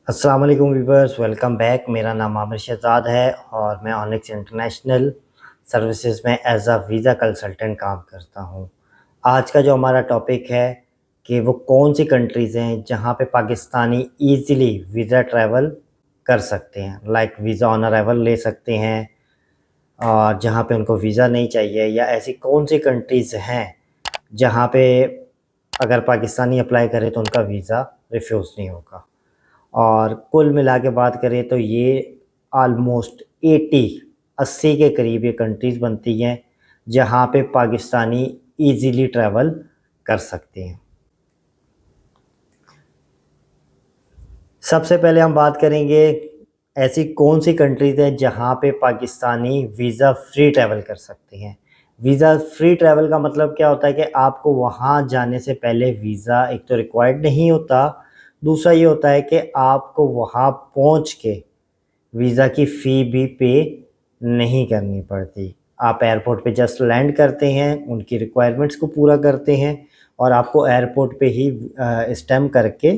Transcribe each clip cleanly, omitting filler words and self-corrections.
अस्सलाम वालेकुम viewers, welcome back. मेरा नाम आमिर शहजाद है और मैं ऑनिक्स इंटरनेशनल सर्विसेज में एज अ वीज़ा कंसल्टेंट काम करता हूँ। आज का जो हमारा टॉपिक है कि वो कौन सी कंट्रीज़ हैं जहाँ पे पाकिस्तानी इजीली वीज़ा ट्रैवल कर सकते हैं, लाइक वीज़ा ऑन अराइवल ले सकते हैं, और जहाँ पे उनको वीज़ा नहीं चाहिए, या ऐसी कौन सी कंट्रीज़ हैं जहाँ पे अगर पाकिस्तानी अप्लाई करे तो उनका वीज़ा रिफ्यूज़ नहीं होगा। और कुल मिला के बात करें तो ये ऑलमोस्ट 80 के करीब ये कंट्रीज़ बनती हैं जहाँ पे पाकिस्तानी इजीली ट्रैवल कर सकते हैं। सबसे पहले हम बात करेंगे ऐसी कौन सी कंट्रीज़ हैं जहाँ पे पाकिस्तानी वीज़ा फ्री ट्रैवल कर सकते हैं। वीज़ा फ्री ट्रैवल का मतलब क्या होता है कि आपको वहाँ जाने से पहले वीज़ा एक तो रिक्वायर्ड नहीं होता, दूसरा ये होता है कि आपको वहाँ पहुँच के वीज़ा की फ़ी भी पे नहीं करनी पड़ती। आप एयरपोर्ट पे जस्ट लैंड करते हैं, उनकी रिक्वायरमेंट्स को पूरा करते हैं और आपको एयरपोर्ट पे ही स्टैम्प करके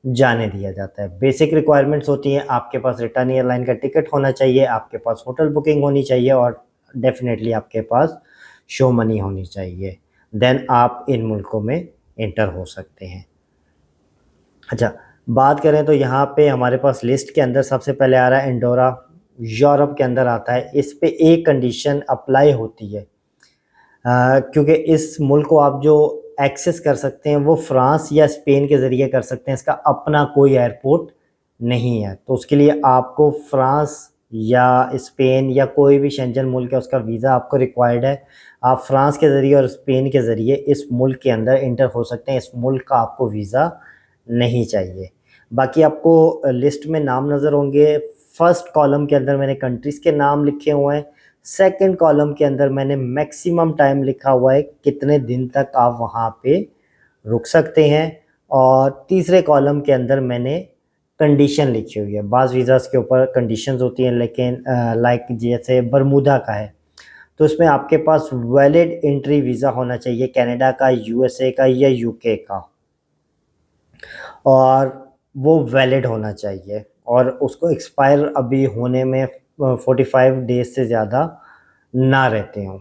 जाने दिया जाता है। बेसिक रिक्वायरमेंट्स होती हैं, आपके पास रिटर्न एयरलाइन का टिकट होना चाहिए, आपके पास होटल बुकिंग होनी चाहिए और डेफ़िनेटली आपके पास शो मनी होनी चाहिए। देन आप इन मुल्कों में एंटर हो सकते हैं। अच्छा, बात करें तो यहाँ पे हमारे पास लिस्ट के अंदर सबसे पहले आ रहा है एंडोरा, यूरोप के अंदर आता है। इस पे एक कंडीशन अप्लाई होती है, क्योंकि इस मुल्क को आप जो एक्सेस कर सकते हैं वो फ्रांस या स्पेन के ज़रिए कर सकते हैं। इसका अपना कोई एयरपोर्ट नहीं है, तो उसके लिए आपको फ्रांस या स्पेन या कोई भी शेंजन मुल्क है उसका वीज़ा आपको रिक्वायर्ड है। आप फ्रांस के ज़रिए और स्पेन के ज़रिए इस मुल्क के अंदर इंटर हो सकते हैं। इस मुल्क का आपको वीज़ा नहीं चाहिए। बाकी आपको लिस्ट में नाम नज़र होंगे। फर्स्ट कॉलम के अंदर मैंने कंट्रीज़ के नाम लिखे हुए हैं, सेकंड कॉलम के अंदर मैंने मैक्सिमम टाइम लिखा हुआ है कितने दिन तक आप वहाँ पे रुक सकते हैं, और तीसरे कॉलम के अंदर मैंने कंडीशन लिखी हुई है। बाज़ वीज़ाज़ के ऊपर कंडीशंस होती हैं, लेकिन लाइक जैसे बरमूदा का है तो इसमें आपके पास वैलिड एंट्री वीज़ा होना चाहिए, कनाडा का, यूएसए का या यूके का, और वो वैलिड होना चाहिए और उसको एक्सपायर अभी होने में 45 डेज़ से ज़्यादा ना रहते हों।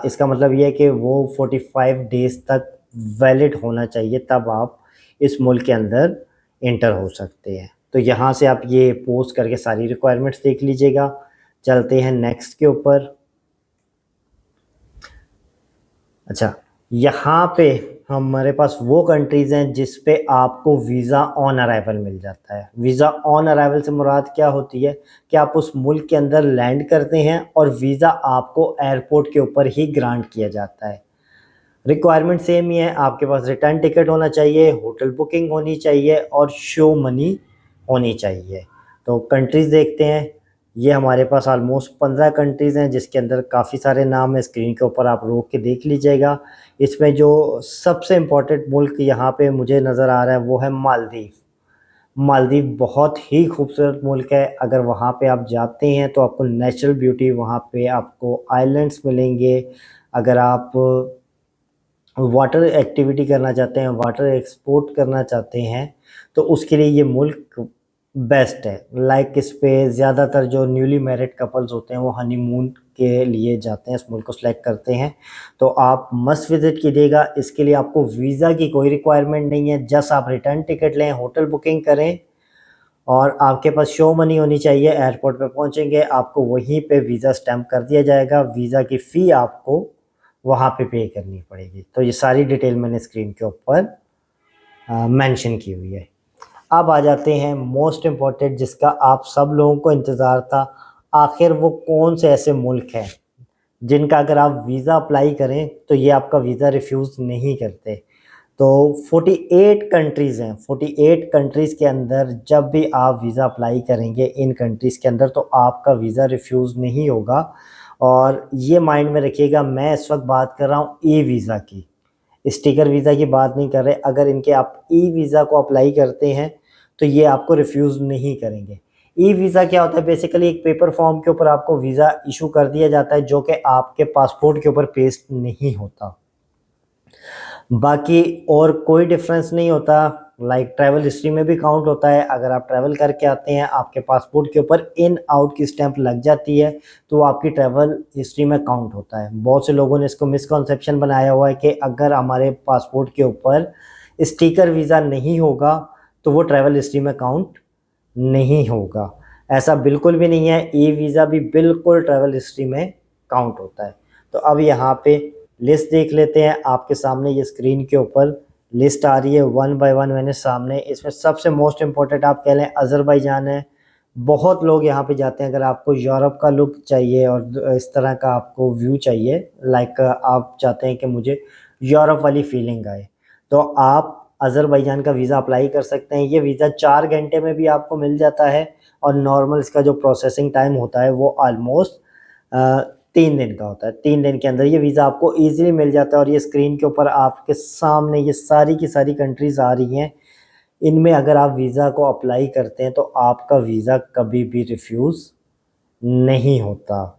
इसका मतलब ये है कि वो 45 डेज़ तक वैलिड होना चाहिए, तब आप इस मुल्क के अंदर एंटर हो सकते हैं। तो यहाँ से आप ये पोस्ट करके सारी रिक्वायरमेंट्स देख लीजिएगा। चलते हैं नेक्स्ट के ऊपर। अच्छा, यहाँ पे हमारे पास वो कंट्रीज़ हैं जिस पे आपको वीज़ा ऑन अराइवल मिल जाता है। वीज़ा ऑन अराइवल से मुराद क्या होती है कि आप उस मुल्क के अंदर लैंड करते हैं और वीज़ा आपको एयरपोर्ट के ऊपर ही ग्रांट किया जाता है। रिक्वायरमेंट सेम ही है, आपके पास रिटर्न टिकट होना चाहिए, होटल बुकिंग होनी चाहिए और शो मनी होनी चाहिए। तो कंट्रीज़ देखते हैं। ये हमारे पास ऑलमोस्ट 15 कंट्रीज़ हैं जिसके अंदर काफ़ी सारे नाम हैं, स्क्रीन के ऊपर आप रोक के देख लीजिएगा। इसमें जो सबसे इम्पोर्टेंट मुल्क यहाँ पे मुझे नज़र आ रहा है वो है मालदीव। मालदीव बहुत ही खूबसूरत मुल्क है। अगर वहाँ पे आप जाते हैं तो आपको नेचुरल ब्यूटी, वहाँ पे आपको आइलैंड्स मिलेंगे। अगर आप वाटर एक्टिविटी करना चाहते हैं, वाटर एक्सपोर्ट करना चाहते हैं, तो उसके लिए ये मुल्क बेस्ट है। लाइक इस पे ज़्यादातर जो न्यूली मैरिड कपल्स होते हैं वो हनीमून के लिए जाते हैं, इस मुल्क को सिलेक्ट करते हैं। तो आप मस्ट विज़िट कीजिएगा। इसके लिए आपको वीज़ा की कोई रिक्वायरमेंट नहीं है, जस्ट आप रिटर्न टिकट लें, होटल बुकिंग करें और आपके पास शो मनी होनी चाहिए। एयरपोर्ट पे पहुंचेंगे, आपको वहीं पे वीज़ा स्टैम्प कर दिया जाएगा। वीज़ा की फ़ी आपको वहाँ पे करनी पड़ेगी। तो ये सारी डिटेल मैंने स्क्रीन के ऊपर मेंशन की हुई है। अब आ जाते हैं मोस्ट इम्पॉर्टेंट, जिसका आप सब लोगों को इंतज़ार था। आखिर वो कौन से ऐसे मुल्क हैं जिनका अगर आप वीज़ा अप्लाई करें तो ये आपका वीज़ा रिफ्यूज़ नहीं करते। तो 48 कंट्रीज़ हैं। 48 कंट्रीज़ के अंदर जब भी आप वीज़ा अप्लाई करेंगे इन कंट्रीज़ के अंदर, तो आपका वीज़ा रिफ्यूज़ नहीं होगा। और ये माइंड में रखिएगा, मैं इस वक्त बात कर रहा हूँ ई वीज़ा की, स्टिकर वीज़ा की बात नहीं कर रहे। अगर इनके आप ई वीज़ा को अप्लाई करते हैं तो ये आपको रिफ्यूज़ नहीं करेंगे। ई वीज़ा क्या होता है? बेसिकली एक पेपर फॉर्म के ऊपर आपको वीज़ा इशू कर दिया जाता है जो कि आपके पासपोर्ट के ऊपर पेस्ट नहीं होता। बाकी और कोई डिफरेंस नहीं होता। लाइक ट्रैवल हिस्ट्री में भी काउंट होता है। अगर आप ट्रैवल करके आते हैं, आपके पासपोर्ट के ऊपर इन आउट की स्टैंप लग जाती है, तो आपकी ट्रैवल हिस्ट्री में काउंट होता है। बहुत से लोगों ने इसको मिसकॉन्सेप्शन बनाया हुआ है कि अगर हमारे पासपोर्ट के ऊपर स्टिकर वीज़ा नहीं होगा तो वो ट्रैवल हिस्ट्री में काउंट नहीं होगा। ऐसा बिल्कुल भी नहीं है। ई वीज़ा भी बिल्कुल ट्रैवल हिस्ट्री में काउंट होता है। तो अब यहाँ पे लिस्ट देख लेते हैं। आपके सामने ये स्क्रीन के ऊपर लिस्ट आ रही है, वन बाय वन मैंने सामने। इसमें सबसे मोस्ट इम्पोर्टेंट आप कह लें अज़रबैजान है। बहुत लोग यहाँ पे जाते हैं। अगर आपको यूरोप का लुक चाहिए और इस तरह का आपको व्यू चाहिए, लाइक आप चाहते हैं कि मुझे यूरोप वाली फीलिंग आए, तो आप अज़रबैजान का वीज़ा अप्लाई कर सकते हैं। ये वीज़ा 4 घंटे में भी आपको मिल जाता है और नॉर्मल इसका जो प्रोसेसिंग टाइम होता है वो ऑलमोस्ट 3 दिन का होता है। 3 दिन के अंदर ये वीज़ा आपको ईज़िली मिल जाता है। और ये स्क्रीन के ऊपर आपके सामने ये सारी की सारी कंट्रीज़ आ रही हैं। इनमें अगर आप वीज़ा को अप्लाई करते हैं तो आपका वीज़ा कभी भी रिफ्यूज़ नहीं होता।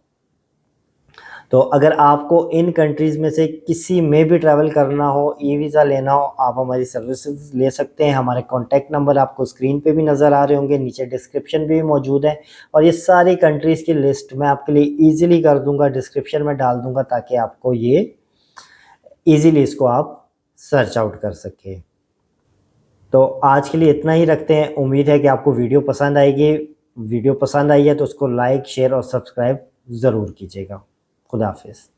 तो अगर आपको इन कंट्रीज़ में से किसी में भी ट्रैवल करना हो, ई वीज़ा लेना हो, आप हमारी सर्विसेज ले सकते हैं। हमारे कॉन्टैक्ट नंबर आपको स्क्रीन पे भी नज़र आ रहे होंगे, नीचे डिस्क्रिप्शन भी मौजूद है। और ये सारी कंट्रीज़ की लिस्ट मैं आपके लिए ईज़िली कर दूँगा, डिस्क्रिप्शन में डाल दूँगा, ताकि आपको ये ईज़िली इसको आप सर्च आउट कर सकें। तो आज के लिए इतना ही रखते हैं। उम्मीद है कि आपको वीडियो पसंद आएगी। वीडियो पसंद आई है तो उसको लाइक, शेयर और सब्सक्राइब ज़रूर कीजिएगा। खुदा हाफ़िज़।